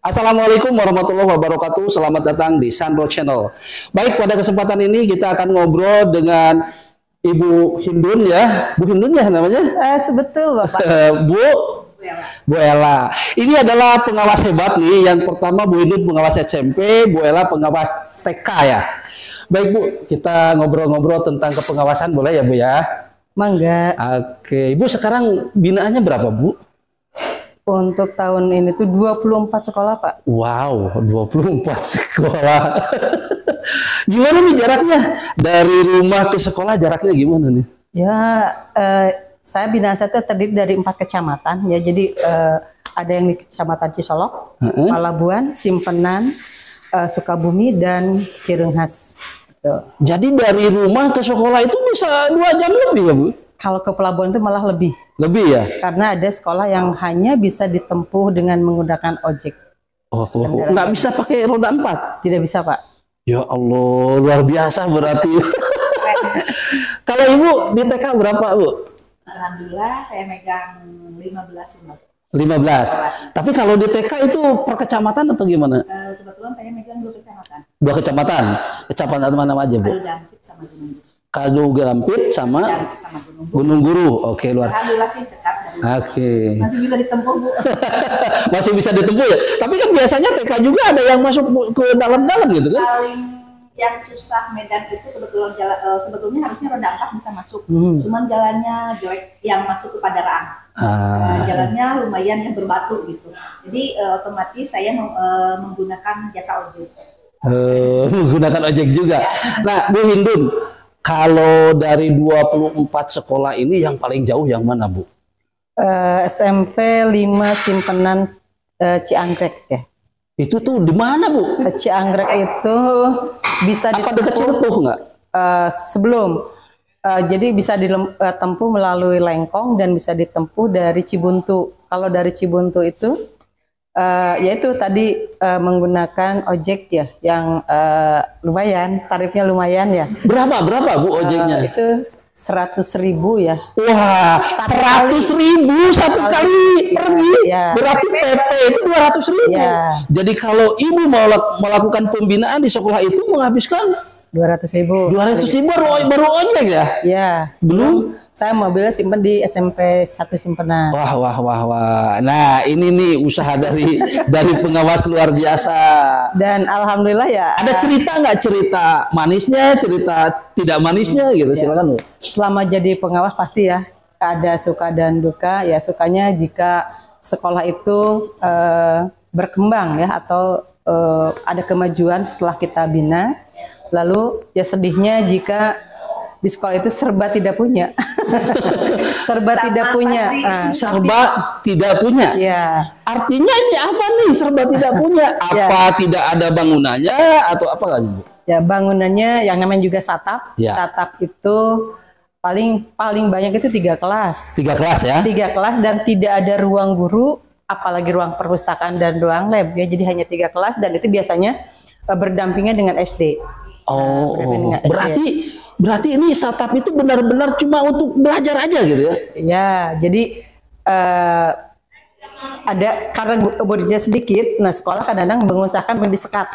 Assalamualaikum warahmatullahi wabarakatuh. Selamat datang di Sandro Channel. Baik, pada kesempatan ini kita akan ngobrol dengan Ibu Hindun ya. Bu Hindun ya namanya? Sebetul Bapak. Bu Ella. Ini adalah pengawas hebat nih. Yang pertama Bu Hindun pengawas SMP, Bu Ella pengawas TK ya. Baik Bu, kita ngobrol-ngobrol tentang kepengawasan boleh ya Bu ya? Mangga. Oke, Ibu sekarang binaannya berapa Bu? Untuk tahun ini tuh 24 sekolah Pak. Wow, 24 sekolah. Gimana nih jaraknya? Dari rumah ke sekolah jaraknya gimana nih? Ya, saya binaan saya itu terdiri dari 4 kecamatan ya. Jadi ada yang di Kecamatan Cisolok, Palabuhan, Simpenan, Sukabumi, dan Cirenghas. Gitu. Jadi dari rumah ke sekolah itu bisa 2 jam lebih ya Bu? Kalau ke Pelabuhan itu malah lebih. Lebih ya? Karena ada sekolah yang hanya bisa ditempuh dengan menggunakan ojek. Nggak bisa pakai roda 4? Tidak bisa Pak. Ya Allah, luar biasa berarti. Kalau Ibu di TK berapa Bu? Alhamdulillah saya megang 15 umur. 15. Tapi kalau di TK itu per kecamatan atau gimana? Kebetulan saya megang 2 kecamatan. 2 kecamatan? Kecamatan mana aja Bu? Dampit sama Gunung Guru. Dampit sama Gunung Guru. Oke, luar. Alhamdulillah sih dekat. Oke. Masih bisa ditempuh Bu. Masih bisa ditempuh ya. Tapi kan biasanya TK juga ada yang masuk ke dalam-dalam gitu kan? Paling yang susah Medan itu kebetulan jalan, sebetulnya harusnya roda 4 bisa masuk. Cuman jalannya jelek yang masuk ke Padaraan. Jalannya lumayan yang berbatu gitu. Jadi otomatis saya menggunakan jasa ojek. Menggunakan ojek juga. Nah, Bu Hindun, kalau dari 24 sekolah ini yang paling jauh yang mana Bu? SMP 5 Simpenan Cianggrek ya. Itu tuh di mana Bu? Cianggrek itu bisa apa dekat Ciletuh nggak? Sebelum. Jadi bisa ditempuh melalui Lengkong dan bisa ditempuh dari Cibuntu. Kalau dari Cibuntu itu yaitu tadi menggunakan ojek ya, yang lumayan, tarifnya lumayan ya. Berapa Bu ojeknya? Itu 100.000 ya. Wah, 100.000 satu kali pergi. Ya. Berarti PP itu 200.000. Ya. Jadi kalau Ibu mau melakukan pembinaan di sekolah itu menghabiskan 200.000. 200.000 baru ojek ya? Ya. Belum. Saya mobilnya simpen di SMP 1 Simpenan. Wah. Nah, ini nih usaha dari pengawas luar biasa. Dan alhamdulillah ya. Ada cerita nggak, cerita manisnya, cerita tidak manisnya gitu? Silakan Bu. Selama jadi pengawas pasti ya ada suka dan duka. Ya sukanya jika sekolah itu berkembang ya, atau ada kemajuan setelah kita bina. Lalu ya sedihnya jika di sekolah itu serba tidak punya. Serba tidak punya. Ya. Artinya ini apa nih serba tidak punya? Apa tidak ada bangunannya atau apa kan Bu? Ya, bangunannya yang namanya juga satap. Ya. Satap itu paling banyak itu 3 kelas. 3 kelas ya? 3 kelas dan tidak ada ruang guru, apalagi ruang perpustakaan dan ruang lab ya. Jadi hanya 3 kelas dan itu biasanya berdampingan dengan SD. Berarti ini satap itu benar-benar cuma untuk belajar aja gitu ya? Ya, jadi ada karena muridnya sedikit, nah sekolah kadang-kadang mengusahakan disekat.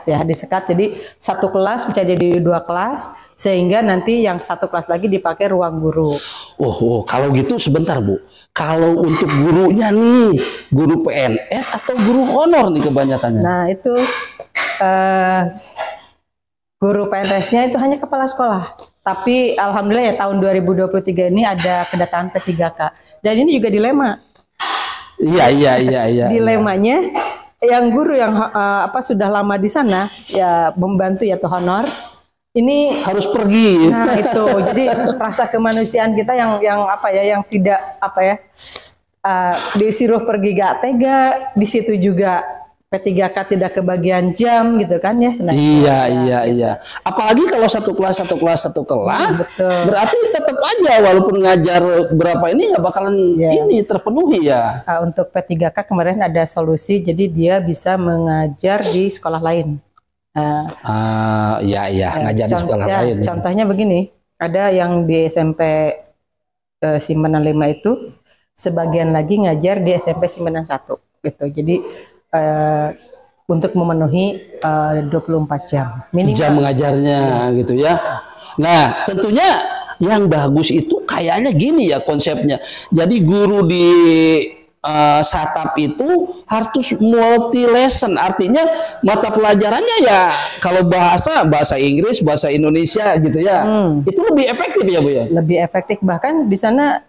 Jadi 1 kelas bisa jadi 2 kelas sehingga nanti yang 1 kelas lagi dipakai ruang guru. Kalau gitu sebentar Bu. Kalau untuk gurunya nih, guru PNS atau guru honor nih kebanyakannya? Nah itu guru PNS-nya itu hanya kepala sekolah. Tapi alhamdulillah ya tahun 2023 ini ada kedatangan P3K. Dan ini juga dilema. Iya. Dilemanya yang guru yang sudah lama di sana ya membantu ya honor ini harus pergi. Nah itu jadi rasa kemanusiaan kita yang tidak disuruh pergi gak tega. Di situ juga P3K tidak kebagian jam gitu kan ya. Nah, iya. Apalagi kalau satu kelas, betul. Berarti tetap aja walaupun ngajar berapa ini nggak bakalan ini terpenuhi ya. Untuk P3K kemarin ada solusi, jadi dia bisa mengajar di sekolah lain. Ngajar di sekolah lain. Contohnya begini, ada yang di SMP Simpenan 5 itu, sebagian lagi ngajar di SMP Simpenan 1 gitu. Jadi untuk memenuhi 24 jam minimal. Jam mengajarnya gitu ya. Nah, tentunya yang bagus itu kayaknya gini ya konsepnya. Jadi guru di Satap itu harus multi lesson, artinya mata pelajarannya ya kalau bahasa Inggris, bahasa Indonesia gitu ya. Itu lebih efektif ya Bu ya. Lebih efektif, bahkan di sana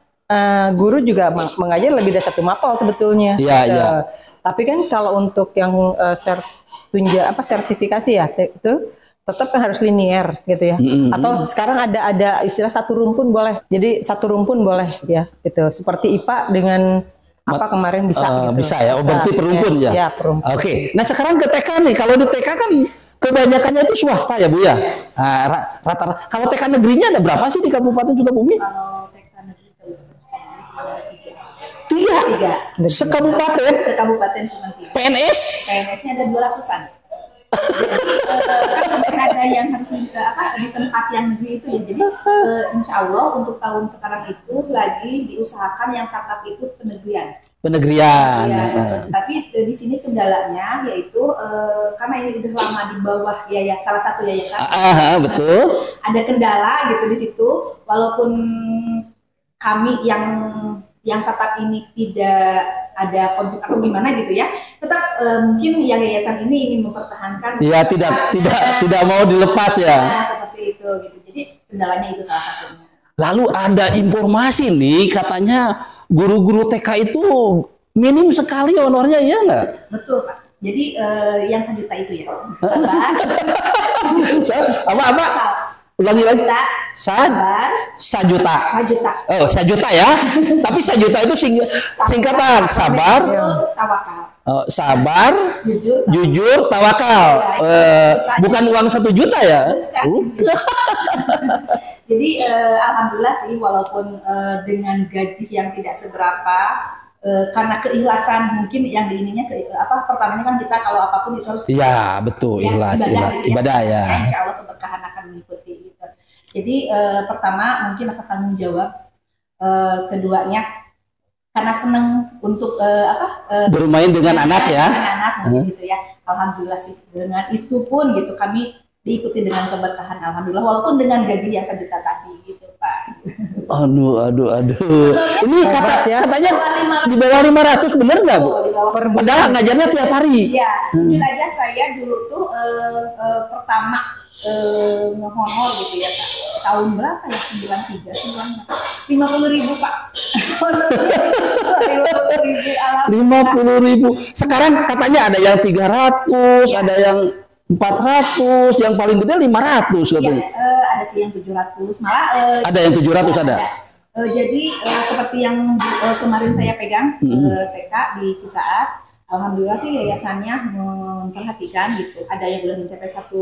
guru juga mengajar lebih dari satu mapel sebetulnya. Iya, iya. Tapi kan kalau untuk yang sertifikasi ya itu tetap kan harus linier gitu ya. Atau sekarang ada istilah satu rumpun boleh. Jadi satu rumpun boleh ya gitu. Seperti IPA dengan apa kemarin bisa gitu. Bisa ya. Oh, berarti perumpun ya. Ya, perumpun. Oke. Nah, sekarang ke TK nih. Kalau di TK kan kebanyakannya itu swasta ya Bu ya. Nah, rata-rata. Kalau TK negerinya ada berapa sih di Kabupaten Sukabumi? Kalau TK negeri Tiga. Sekabupaten. Sekabupaten cuma 3. PNS-nya ada 200-an. Jadi kan ada yang harus di tempat yang negeri itu ya. Jadi insya Allah untuk tahun sekarang itu lagi diusahakan yang Satap itu penegrian. Ya, tapi di sini kendalanya yaitu karena ini udah lama di bawah salah satu yayasan. Betul. Ada kendala gitu di situ. Walaupun kami yang Satap ini tidak ada konflik atau gimana gitu ya, tetap mungkin yang yayasan ini ingin mempertahankan. Ya, tidak mau dilepas ya. Nah, seperti itu gitu. Jadi kendalanya itu salah satunya. Lalu ada informasi nih katanya guru-guru TK itu minim sekali honornya, ya nggak? Betul Pak. Jadi yang 1 juta itu ya. Apa? Ulangi lagi. Sabar. 1 juta. 1 juta. Oh, 1 juta ya. Tapi 1 juta itu singkatan. Sabar. Tawakal. Sabar. Jujur. Tawakal. Bukan uang 1 juta ya? Jadi alhamdulillah sih walaupun dengan gaji yang tidak seberapa. Karena keikhlasan mungkin yang diininya pertamanya kan kita kalau apapun itu harus betul ikhlas ibadah ya. Insya Allah keberkahan akan mengikuti gitu. Jadi pertama mungkin rasa tanggung jawab, keduanya karena senang untuk bermain dengan anak ya. Gitu ya. Alhamdulillah sih dengan itu pun gitu kami diikuti dengan keberkahan alhamdulillah walaupun dengan gaji yang 1 juta tadi gitu Pak. Aduh. Ini katanya di bawah 500 bener nggak Bu? Padahal ngajarnya tiap hari. Iya, jujur aja saya dulu tuh pertama ngehonor gitu ya Pak. Tahun berapa ya? 93, 50.000 Pak. 50.000. Sekarang katanya ada yang 300, ada yang 400, yang paling gede 500 katanya. Ada sih yang 700, malah ada yang 700 ada. Jadi seperti yang kemarin saya pegang TK di Cisaat, alhamdulillah sih yayasannya memperhatikan gitu. Ada yang udah mencapai 1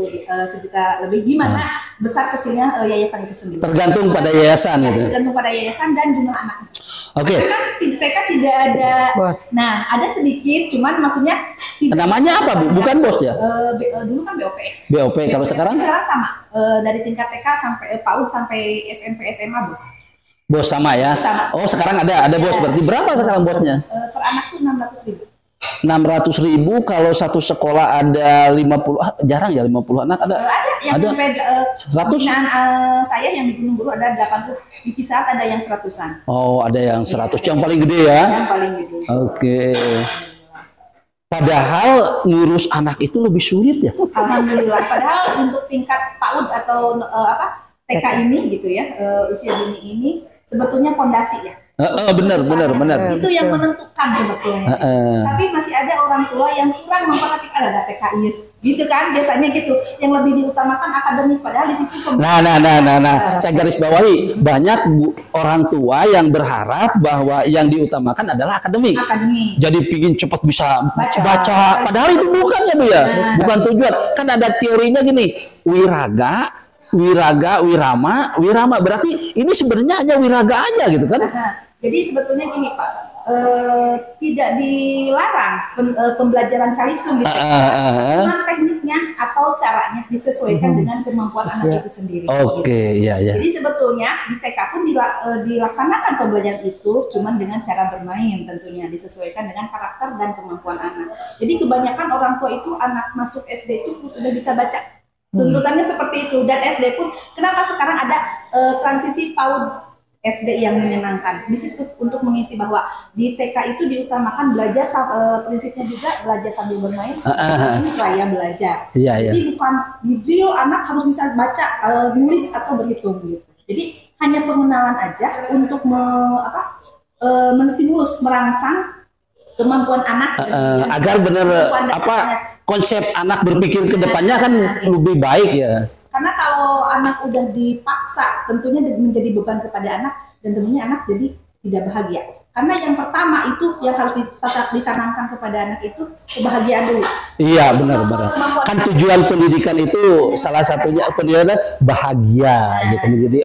juta lebih. Gimana besar kecilnya yayasan itu sendiri. Tergantung pada yayasan gitu. Tergantung pada yayasan dan jumlah anaknya. Oke. Karena kan di TK tidak ada. Bos. Nah, ada sedikit, cuman maksudnya. Namanya apa Bu? Bukan bos ya? Dulu kan BOP. BOP. Kalau sekarang? Sekarang sama. Dari tingkat TK sampai PAUD sampai SMP SMA bos. Bos sama ya? Sama. Oh sekarang ada bos. Berarti berapa sekarang bosnya? Per anak tuh 600.000. 600.000 kalau satu sekolah ada 50, jarang ya 50 anak ada yang sampai 100. Saya yang di Gunung Guru ada 80, di Cisaat ada yang 100-an. Oh ada yang 100 yang paling gede ya? Yang paling gede. Oke. Padahal ngurus anak itu lebih sulit ya? Alhamdulillah. Padahal untuk tingkat PAUD atau TK ini gitu ya, usia dini ini sebetulnya fondasi ya. Benar. Itu yang menentukan sebetulnya. Tapi masih ada orang tua yang kurang memperhatikan ada TKI, gitu kan? Biasanya gitu. Yang lebih diutamakan akademik, padahal di situ. Nah. Saya garis bawahi banyak orang tua yang berharap bahwa yang diutamakan adalah akademik. Jadi pingin cepat bisa baca. Padahal itu bukan ya Bu ya, bukan tujuan. Kan ada teorinya gini, wiraga, wirama. Berarti ini sebenarnya hanya wiraga aja gitu kan? Jadi sebetulnya gini Pak, tidak dilarang pembelajaran calistung gitu. Cuma tekniknya atau tahu caranya disesuaikan dengan kemampuan anak itu sendiri. Oke, gitu. iya, iya. Jadi sebetulnya di TK pun dilaksanakan pembelajaran itu, cuman dengan cara bermain tentunya disesuaikan dengan karakter dan kemampuan anak. Jadi kebanyakan orang tua itu anak masuk SD itu sudah bisa baca. Tuntutannya seperti itu, dan SD pun kenapa sekarang ada transisi PAUD SD yang menyenangkan di situ untuk mengisi bahwa di TK itu diutamakan belajar prinsipnya juga belajar sambil bermain seraya belajar. Jadi bukan di drill anak harus bisa baca, nulis atau berhitung gitu. Jadi hanya pengenalan aja untuk menstimulus, merangsang kemampuan anak agar benar konsep anak berpikir ke depannya kan lebih baik ya. Karena kalau anak udah dipaksa, tentunya menjadi beban kepada anak, dan tentunya anak jadi tidak bahagia. Karena yang pertama itu yang harus ditanamkan kepada anak itu kebahagiaan dulu. Iya, benar-benar. Kan tujuan pendidikan itu salah satunya pendidikan bahagia gitu, menjadi